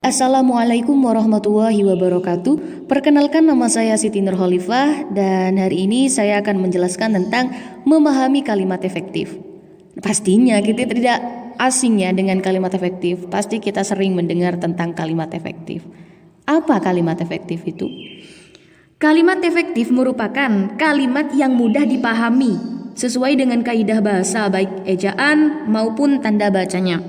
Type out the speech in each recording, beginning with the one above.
Assalamualaikum warahmatullahi wabarakatuh. Perkenalkan, nama saya Siti Nurholifah dan hari ini saya akan menjelaskan tentang memahami kalimat efektif. Pastinya kita tidak asing ya dengan kalimat efektif. Pasti kita sering mendengar tentang kalimat efektif. Apa kalimat efektif itu? Kalimat efektif merupakan kalimat yang mudah dipahami sesuai dengan kaidah bahasa baik ejaan maupun tanda bacanya.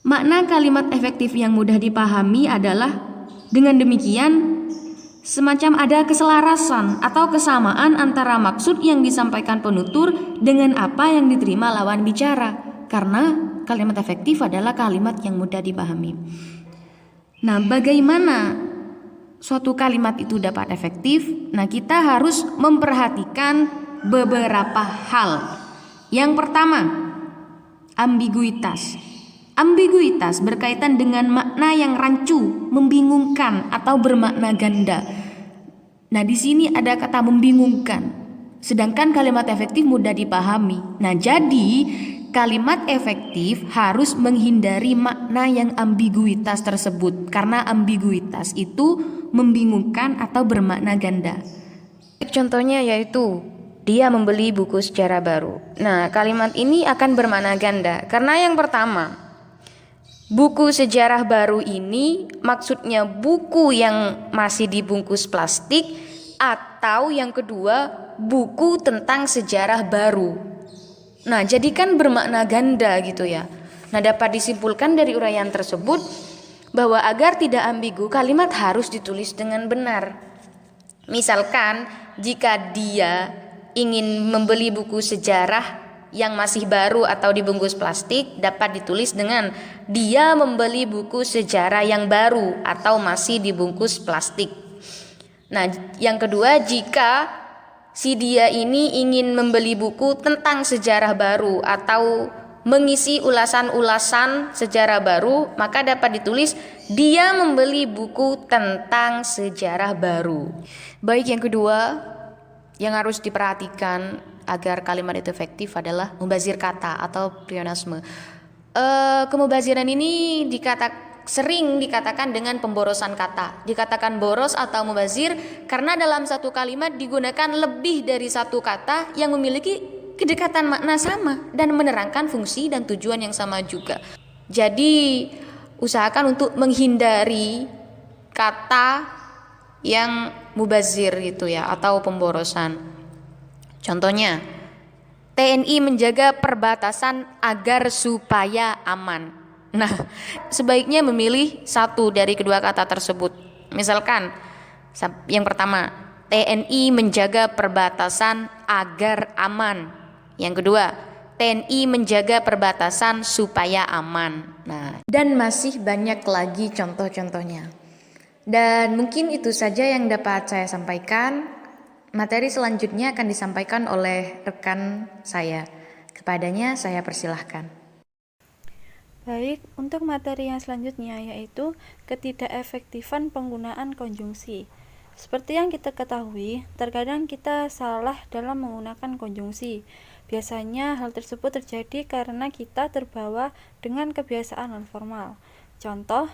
Makna kalimat efektif yang mudah dipahami adalah dengan demikian semacam ada keselarasan atau kesamaan antara maksud yang disampaikan penutur dengan apa yang diterima lawan bicara, karena kalimat efektif adalah kalimat yang mudah dipahami. Nah, bagaimana suatu kalimat itu dapat efektif? Nah, kita harus memperhatikan beberapa hal. Yang pertama, ambiguitas. Ambiguitas berkaitan dengan makna yang rancu, membingungkan atau bermakna ganda. Nah, di sini ada kata membingungkan. Sedangkan kalimat efektif mudah dipahami. Nah, jadi kalimat efektif harus menghindari makna yang ambiguitas tersebut, karena ambiguitas itu membingungkan atau bermakna ganda. Contohnya yaitu dia membeli buku sejarah baru. Nah, kalimat ini akan bermakna ganda karena yang pertama, buku sejarah baru ini maksudnya buku yang masih dibungkus plastik, atau yang kedua buku tentang sejarah baru. Nah, jadi kan bermakna ganda gitu ya. Nah, dapat disimpulkan dari uraian tersebut bahwa agar tidak ambigu, kalimat harus ditulis dengan benar. Misalkan jika dia ingin membeli buku sejarah yang masih baru atau dibungkus plastik, dapat ditulis dengan dia membeli buku sejarah yang baru atau masih dibungkus plastik. Nah, yang kedua, jika si dia ini ingin membeli buku tentang sejarah baru atau mengisi ulasan-ulasan sejarah baru, maka dapat ditulis dia membeli buku tentang sejarah baru. Baik, yang kedua yang harus diperhatikan agar kalimat itu efektif adalah mubazir kata atau pleonasme. Kemubaziran ini sering dikatakan dengan pemborosan kata. Dikatakan boros atau mubazir karena dalam satu kalimat digunakan lebih dari satu kata yang memiliki kedekatan makna sama dan menerangkan fungsi dan tujuan yang sama juga. Jadi usahakan untuk menghindari kata yang mubazir gitu ya, atau pemborosan. Contohnya, TNI menjaga perbatasan agar supaya aman. Nah, sebaiknya memilih satu dari kedua kata tersebut. Misalkan yang pertama, TNI menjaga perbatasan agar aman. Yang kedua, TNI menjaga perbatasan supaya aman. Nah, dan masih banyak lagi contoh-contohnya. Dan mungkin itu saja yang dapat saya sampaikan. Materi selanjutnya akan disampaikan oleh rekan saya. Kepadanya saya persilahkan. Baik, untuk materi yang selanjutnya yaitu ketidakefektifan penggunaan konjungsi. Seperti yang kita ketahui, terkadang kita salah dalam menggunakan konjungsi. Biasanya hal tersebut terjadi karena kita terbawa dengan kebiasaan non formal. Contoh,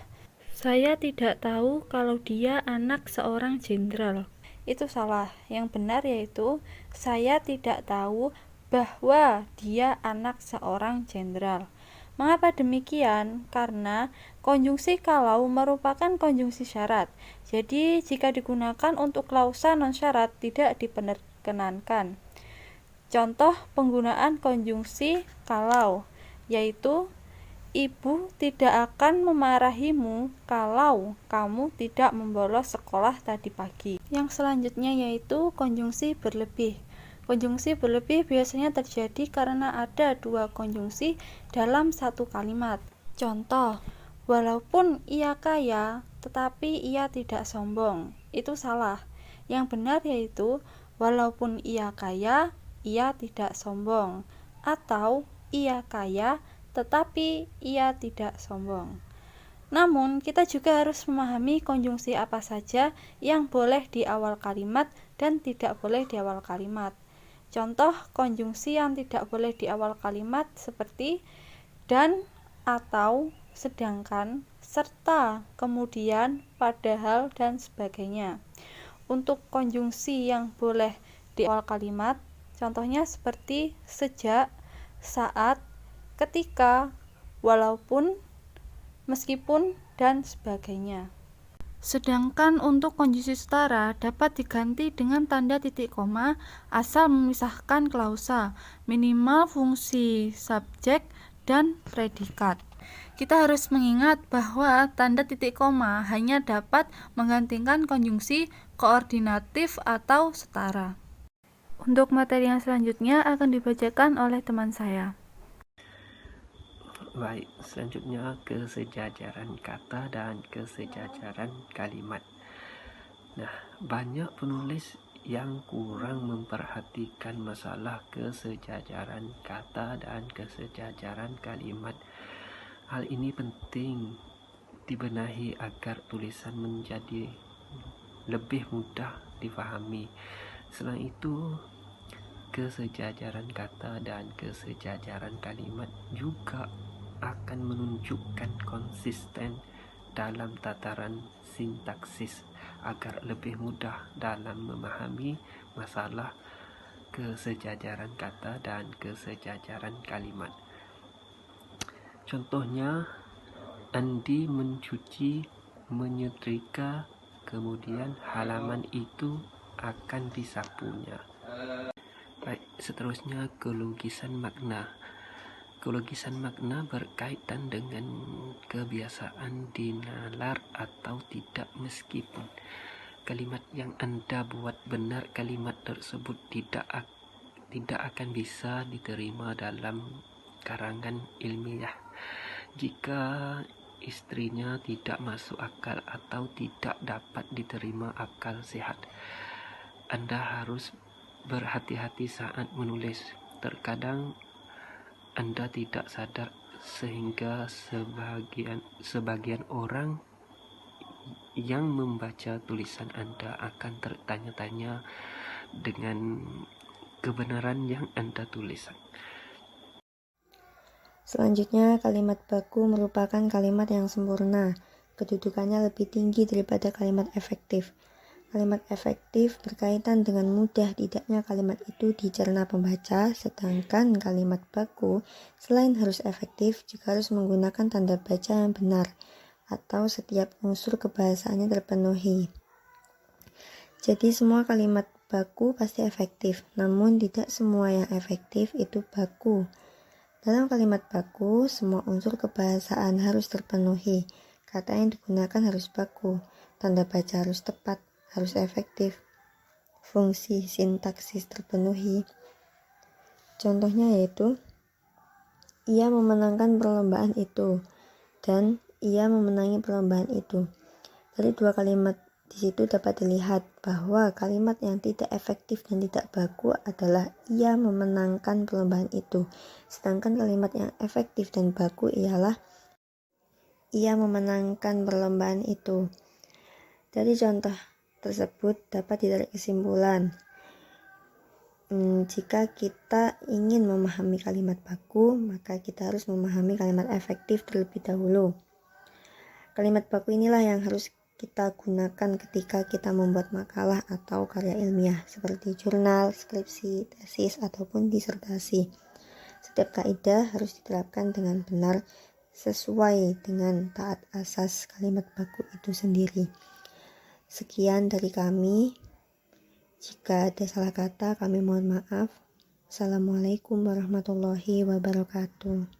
saya tidak tahu kalau dia anak seorang jenderal. Itu salah. Yang benar yaitu saya tidak tahu bahwa dia anak seorang jenderal. Mengapa demikian? Karena konjungsi kalau merupakan konjungsi syarat. Jadi jika digunakan untuk klausa non syarat tidak diperkenankan. Contoh penggunaan konjungsi kalau yaitu ibu tidak akan memarahimu kalau kamu tidak membolos sekolah tadi pagi. Yang selanjutnya yaitu konjungsi berlebih. Konjungsi berlebih biasanya terjadi karena ada dua konjungsi dalam satu kalimat. Contoh, walaupun ia kaya, tetapi ia tidak sombong. Itu salah. Yang benar yaitu walaupun ia kaya, ia tidak sombong. Atau ia kaya, tetapi ia tidak sombong. Namun, kita juga harus memahami konjungsi apa saja yang boleh di awal kalimat dan tidak boleh di awal kalimat. Contoh konjungsi yang tidak boleh di awal kalimat seperti dan, atau, sedangkan, serta, kemudian, padahal, dan sebagainya. Untuk konjungsi yang boleh di awal kalimat, contohnya seperti sejak, saat, ketika, walaupun, meskipun, dan sebagainya. Sedangkan untuk konjungsi setara dapat diganti dengan tanda titik koma asal memisahkan klausa, minimal fungsi subjek dan predikat. Kita harus mengingat bahwa tanda titik koma hanya dapat menggantikan konjungsi koordinatif atau setara. Untuk materi yang selanjutnya akan dibacakan oleh teman saya. Baik, selanjutnya kesejajaran kata dan kesejajaran kalimat. Nah, banyak penulis yang kurang memperhatikan masalah kesejajaran kata dan kesejajaran kalimat. Hal ini penting dibenahi agar tulisan menjadi lebih mudah difahami. Selain itu, kesejajaran kata dan kesejajaran kalimat juga akan menunjukkan konsisten dalam tataran sintaksis agar lebih mudah dalam memahami masalah kesejajaran kata dan kesejajaran kalimat. Contohnya, Andi mencuci, menyetrika, kemudian halaman itu akan disapunya. Baik, seterusnya kelogisan makna. Kelogisan makna berkaitan dengan kebiasaan dinalar atau tidak, meskipun kalimat yang Anda buat benar, kalimat tersebut tidak akan bisa diterima dalam karangan ilmiah jika istrinya tidak masuk akal atau tidak dapat diterima akal sehat. Anda harus berhati-hati saat menulis. Terkadang Anda tidak sadar sehingga sebagian orang yang membaca tulisan Anda akan tertanya-tanya dengan kebenaran yang Anda tulis. Selanjutnya, kalimat baku merupakan kalimat yang sempurna. Kedudukannya lebih tinggi daripada kalimat efektif. Kalimat efektif berkaitan dengan mudah tidaknya kalimat itu dicerna pembaca, sedangkan kalimat baku selain harus efektif juga harus menggunakan tanda baca yang benar atau setiap unsur kebahasaannya terpenuhi. Jadi semua kalimat baku pasti efektif, namun tidak semua yang efektif itu baku. Dalam kalimat baku, semua unsur kebahasaan harus terpenuhi. Kata yang digunakan harus baku, tanda baca harus tepat, harus efektif, fungsi sintaksis terpenuhi. Contohnya yaitu, ia memenangkan perlombaan itu, dan ia memenangi perlombaan itu. Dari dua kalimat di situ dapat dilihat bahwa kalimat yang tidak efektif dan tidak baku adalah ia memenangkan perlombaan itu. Sedangkan kalimat yang efektif dan baku ialah ia memenangkan perlombaan itu. Dari contoh tersebut dapat ditarik kesimpulan. Jika kita ingin memahami kalimat baku, maka kita harus memahami kalimat efektif terlebih dahulu. Kalimat baku inilah yang harus kita gunakan ketika kita membuat makalah atau karya ilmiah seperti jurnal, skripsi, tesis, ataupun disertasi. Setiap kaidah harus diterapkan dengan benar sesuai dengan taat asas kalimat baku itu sendiri. Sekian dari kami. Jika ada salah kata, kami mohon maaf. Assalamualaikum warahmatullahi wabarakatuh.